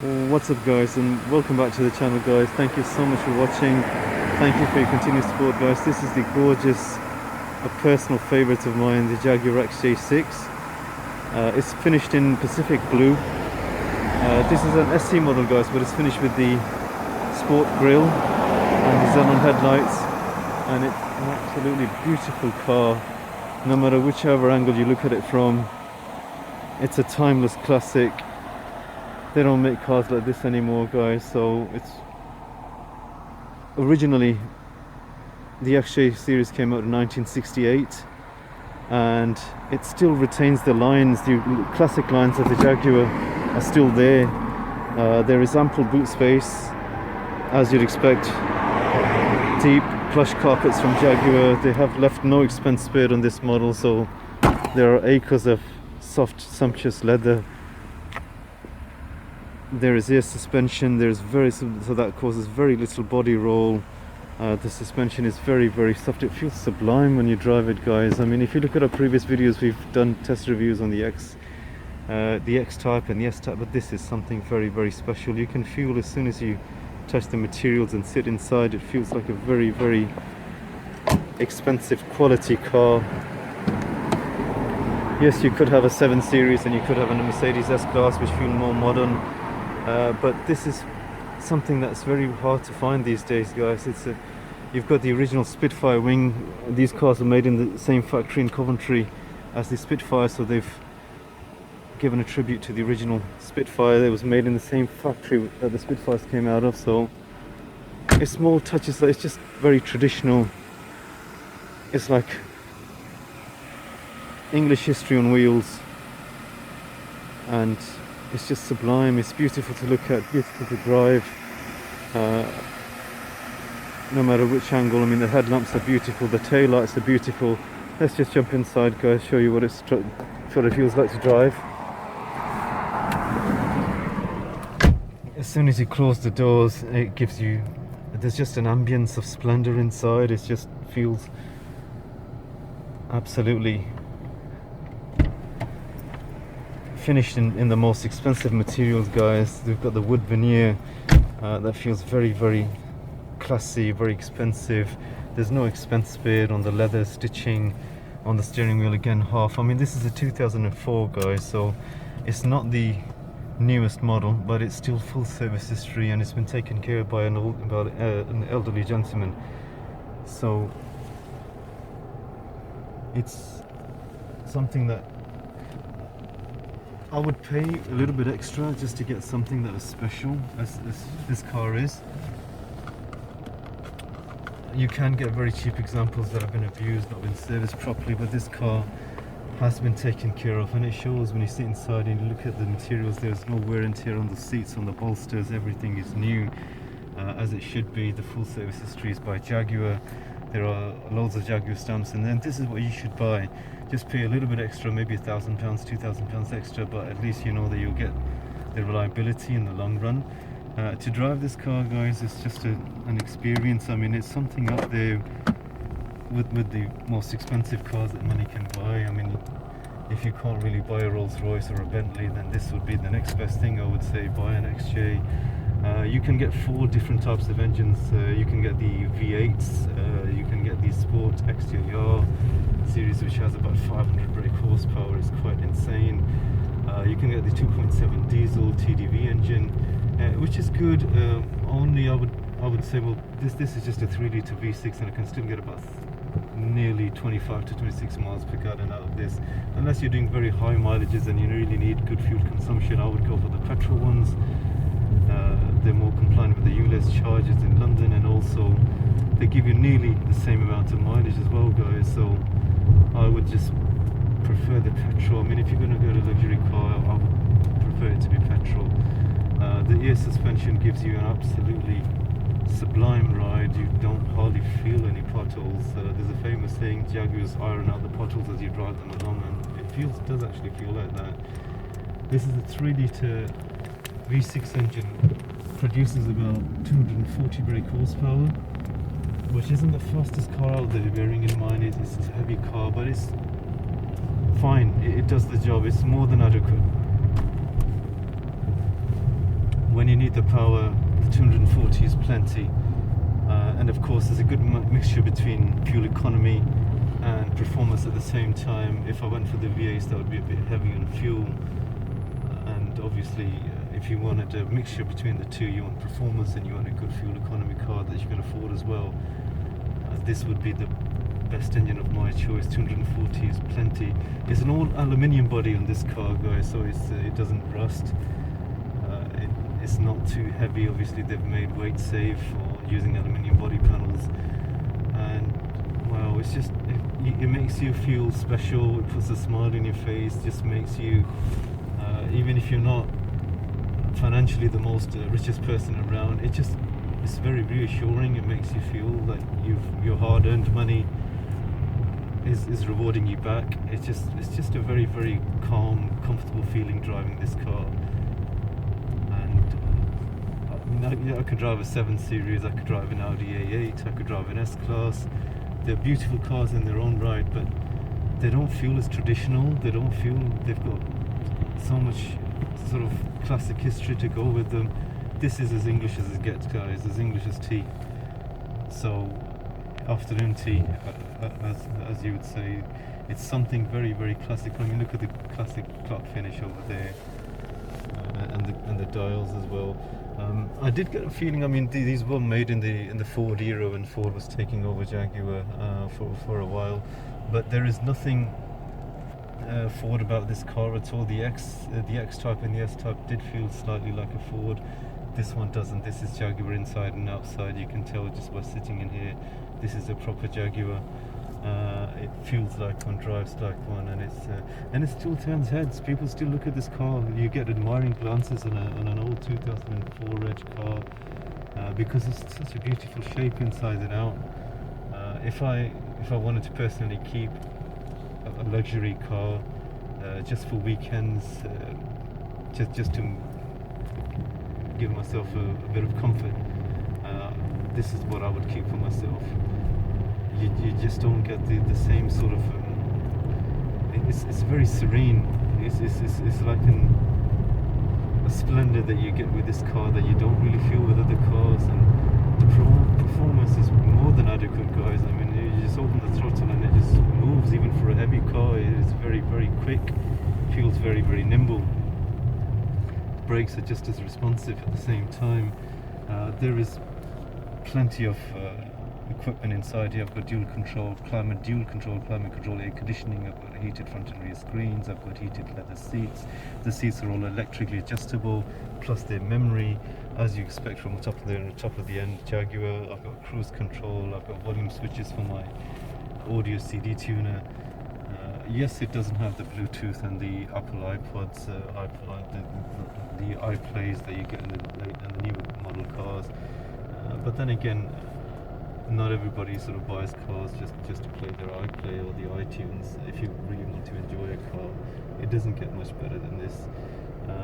What's up guys, and welcome back to the channel guys. Thank you so much for watching. Thank you for your continued support guys. This is the gorgeous, a personal favorite of mine, the Jaguar XJ6. It's finished in Pacific Blue. This is an SC model guys, but it's finished with the sport grille and the xenon headlights, and it's an absolutely beautiful car. No matter whichever angle you look at it from, it's a timeless classic. They don't make cars like this anymore guys. So it's originally, the XJ series came out in 1968, and it still retains the lines, the classic lines of the Jaguar are still there. There is ample boot space, as you'd expect. Deep plush carpets from Jaguar. They have left no expense spared on this model, so there are acres of soft, sumptuous leather. There is air suspension. There's so that causes very little body roll. The suspension is very soft. It feels sublime when you drive it guys. I mean, if you look at our previous videos, we've done test reviews on the X-Type and the S-Type, but this is something very special. You can feel as soon as you touch the materials and sit inside, it feels like a very expensive quality car. Yes, you could have a 7 Series and you could have a Mercedes S-Class, which feel more modern. But this is something that's very hard to find these days guys. You've got the original Spitfire wing. These cars are made in the same factory in Coventry as the Spitfire, so they've given a tribute to the original Spitfire. It was made in the same factory that the Spitfires came out of, so it's small touches. It's just very traditional. It's like English history on wheels, and it's just sublime. It's beautiful to look at, beautiful to drive, no matter which angle. I mean, the headlamps are beautiful, the tail lights are beautiful. Let's just jump inside guys, show you what it feels like to drive. As soon as you close the doors, it gives you, there's just an ambience of splendor inside. It just feels absolutely finished in the most expensive materials guys. They've got the wood veneer that feels very classy, very expensive. There's no expense spared on the leather stitching on the steering wheel, again half. I mean, this is a 2004 guys, so it's not the newest model, but it's still full service history, and it's been taken care of by an elderly gentleman. So it's something that I would pay a little bit extra just to get something that is special, as this car is. You can get very cheap examples that have been abused, not been serviced properly, but this car has been taken care of, and it shows when you sit inside and you look at the materials. There's no wear and tear on the seats, on the bolsters. Everything is new, as it should be. The full service history is by Jaguar. There are loads of Jaguar stamps, and then this is what you should buy. Just pay a little bit extra, maybe £1,000, £2,000 extra, but at least you know that you'll get the reliability in the long run. To drive this car guys, it's just an experience. I mean, it's something up there with the most expensive cars that money can buy. I mean, if you can't really buy a Rolls Royce or a Bentley, then this would be the next best thing. I would say buy an XJ. You can get 4 different types of engines. You can get the V8s, you can get the Sport XJR series, which has about 500 brake horsepower. It's quite insane. You can get the 2.7 diesel TDV engine, which is good. Only I would say, well, this is just a 3-litre V6, and it can still get about nearly 25 to 26 miles per gallon out of this. Unless you're doing very high mileages and you really need good fuel consumption, I would go for the petrol ones. They're more compliant with the ULEZ charges in London, and also they give you nearly the same amount of mileage as well guys. So I would just prefer the petrol. I mean, if you're going to go to a luxury car, I would prefer it to be petrol. The air suspension gives you an absolutely sublime ride. You don't hardly feel any potholes. There's a famous saying, Jaguars iron out the potholes as you drive them along, and it does actually feel like that. This is a 3-litre V6 engine, produces about 240 brake horsepower, which isn't the fastest car out there, bearing in mind it's a heavy car, but it's fine. It does the job. It's more than adequate. when you need the power, the 240 is plenty. And of course, there's a good mixture between fuel economy and performance at the same time. If I went for the V8, that would be a bit heavy on fuel. And obviously, if you wanted a mixture between the two, you want performance and you want a good fuel economy car that you can afford as well, this would be the best engine of my choice. 240 is plenty. It's an all aluminium body on this car, guys, so it doesn't rust. It's not too heavy. Obviously, they've made weight save for using aluminium body panels, and wow, it's just it makes you feel special. It puts a smile on your face. Just makes you, even if you're not financially the most richest person around, it's very reassuring. It makes you feel like your hard-earned money is rewarding you back. It's just a very, very calm, comfortable feeling driving this car. And I could drive a 7 Series, I could drive an Audi A8, I could drive an S-Class. They're beautiful cars in their own right, but they don't feel as traditional. They don't feel they've got so much sort of classic history to go with them. This is as English as it gets, guys, as English as tea. So, afternoon tea, as you would say, it's something very, very classic. I mean, look at the classic clock finish over there, and the dials as well. I did get a feeling. I mean, these were made in the Ford era when Ford was taking over Jaguar for a while, but there is nothing Ford about this car at all. The X-Type and the S-Type did feel slightly like a Ford. This one doesn't. This is Jaguar inside and outside. You can tell just by sitting in here. This is a proper Jaguar. It feels like one, drives like one, and it still turns heads. People still look at this car. You get admiring glances on an old 2004 reg car because it's such a beautiful shape inside and out. If I wanted to personally keep a luxury car just for weekends, just to give myself a bit of comfort, this is what I would keep for myself. You just don't get the same sort of it's very serene. It's like a splendor that you get with this car that you don't really feel with other cars, and the performance is more than adequate, guys. I mean, you just open the throttle and it just moves. Even for a heavy car, it is very, very quick. Feels very, very nimble. Brakes are just as responsive at the same time. There is plenty of equipment inside here. I've got dual control climate air conditioning. I've got heated front and rear screens. I've got heated leather seats. The seats are all electrically adjustable, plus their memory, as you expect from the top of the end Jaguar. I've got cruise control. I've got volume switches for my audio CD tuner. Yes, it doesn't have the Bluetooth and the Apple iPods, the iPlays that you get in the newer model cars. But then again, not everybody sort of buys cars just to play their iPlay or the iTunes. If you really want to enjoy a car, it doesn't get much better than this.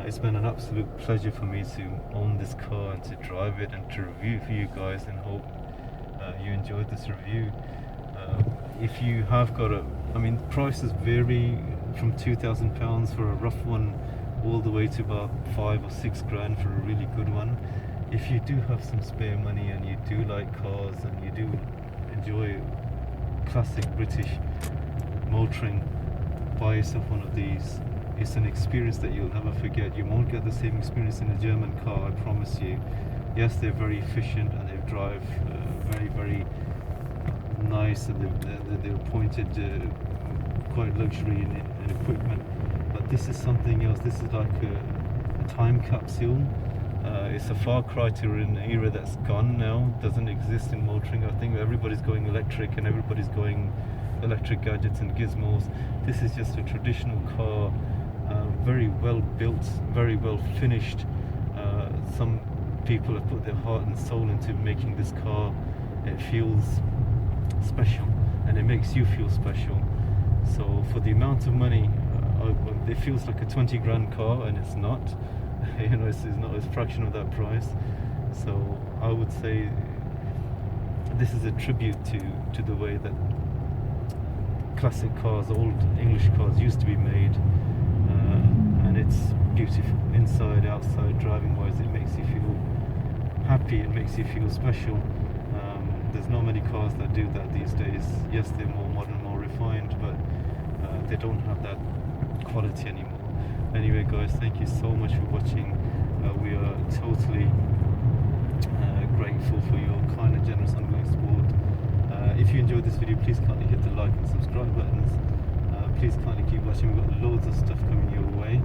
It's been an absolute pleasure for me to own this car and to drive it and to review for you guys, and hope you enjoyed this review. If you have got I mean, prices vary from £2,000 for a rough one all the way to about 5 or 6 grand for a really good one. If you do have some spare money and you do like cars and you do enjoy classic British motoring, buy yourself one of these. It's an experience that you'll never forget. You won't get the same experience in a German car, I promise you. Yes, they're very efficient and they drive very, very nice, and they're pointed quite luxury in equipment. But this is something else. This is like a time capsule. It's a far cry to an era that's gone now, doesn't exist in motoring. I think everybody's going electric and everybody's going electric gadgets and gizmos. This is just a traditional car, very well built, very well finished. Some people have put their heart and soul into making this car. It feels special and it makes you feel special. So for the amount of money, it feels like a 20 grand car, and it's not. You know, it's not a fraction of that price. So I would say this is a tribute to the way that classic cars, old English cars used to be made, and it's beautiful inside, outside, driving wise. It makes you feel happy, it makes you feel special. There's not many cars that do that these days. Yes, they're more modern, more refined, but they don't have that quality anymore. Anyway guys, thank you so much for watching. We are totally grateful for your kind and generous ongoing support. If you enjoyed this video, please kindly hit the like and subscribe buttons. Please kindly keep watching. We've got loads of stuff coming your way,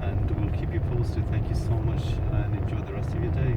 and we'll keep you posted. Thank you so much and enjoy the rest of your day.